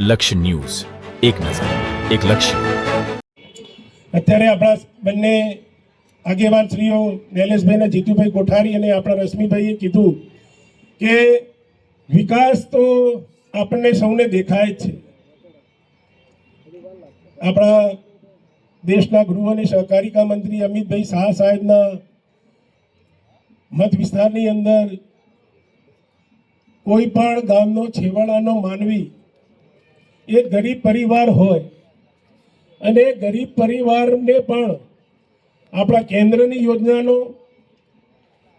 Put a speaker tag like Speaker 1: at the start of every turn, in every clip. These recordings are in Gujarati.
Speaker 1: લક્ષ્ય ન્યૂઝ, એક નજર, એક લક્ષ્ય.
Speaker 2: અત્યારે આપણા બંને આગેવાન શ્રીઓ નૈલેશભાઈ અને જીતુભાઈ કોઠારી અને આપણા રશ્મિભાઈએ કીધું કે વિકાસ તો આપણને સૌને દેખાય જ છે. આપણા દેશના ગૃહ અને સહકારિતા મંત્રી અમિતભાઈ શાહ સાહેબના મત વિસ્તારની અંદર કોઈ પણ ગામનો છેવાડાનો માનવી એ ગરીબ પરિવાર હોય અને ગરીબ પરિવારને પણ આપણા કેન્દ્રની યોજનાનો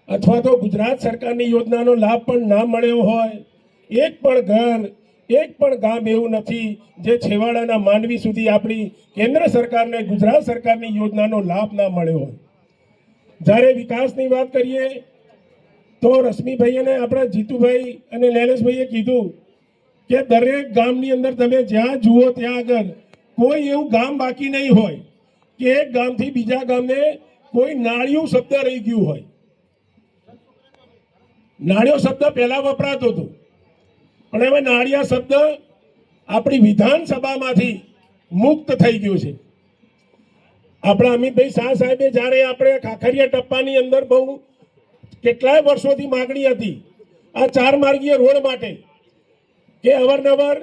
Speaker 2: અથવા તો ગુજરાત સરકારની યોજનાનો લાભ પણ ના મળ્યો હોય, એક પણ ઘર, એક પણ ગામ એવું નથી જે છેવાડાના માનવી સુધી આપણી કેન્દ્ર સરકારને ગુજરાત સરકારની યોજનાનો લાભ ના મળ્યો હોય. જ્યારે વિકાસની વાત કરીએ તો રશ્મિભાઈ અને આપણા જીતુભાઈ અને નૈલેશભાઈએ કીધું કે દરેક ગામની અંદર તમે જ્યાં જુઓ ત્યાં આગળ કોઈ એવું ગામ બાકી નહીં હોય કે એક ગામથી બીજા ગામને કોઈ નાળિયું શબ્દ રહી ગયું હોય. નાળિયો શબ્દ પહેલા વપરાતો હતો, પણ હવે નાળિયા શબ્દ આપણી વિધાનસભામાંથી મુક્ત થઈ ગયો છે. આપણા અમિતભાઈ શાહ સાહેબે જ્યારે આપણે ખાખરિયા ટપ્પાની અંદર બહુ કેટલાય વર્ષોથી માગણી હતી આ 4 માર્ગીય રોડ માટે કે અવારનવાર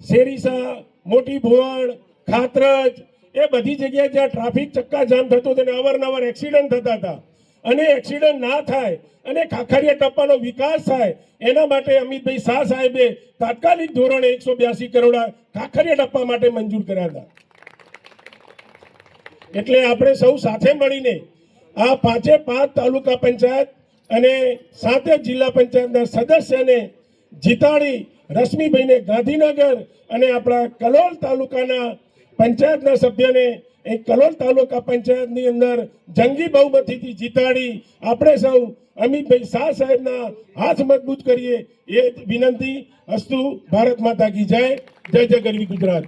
Speaker 2: શેરીસા, મોટી ભુવણ, ખાતરજ એ બધી જગ્યાએ જ્યાં ટ્રાફિક ચક્કાજામ થતો હતો અને અવારનવાર એક્સિડન્ટ થતા હતા, અને એક્સિડન્ટ ના થાય અને ખાખરિયા ટપ્પાનો વિકાસ થાય એના માટે અમિતભાઈ શાહ સાહેબે તાત્કાલિક ધોરણે 182 કરોડ ખાખરિયા ટપ્પા માટે મંજૂર કર્યા હતા. એટલે આપણે સૌ સાથે મળીને આ 5 તાલુકા પંચાયત અને 7 જિલ્લા પંચાયતના સદસ્યને જીતાડી રશ્મિભાઈને ગાંધીનગર અને આપણા કલોલ તાલુકાના પંચાયતના સભ્યને એ કલોલ તાલુકા પંચાયતની અંદર જંગી બહુમતીથી જીતાડી આપણે સૌ અમિતભાઈ શાહ સાહેબના હાથ મજબૂત કરીએ એ વિનંતી. અસ્તુ. ભારત માતા કી જય. જય જય ગરવી ગુજરાત.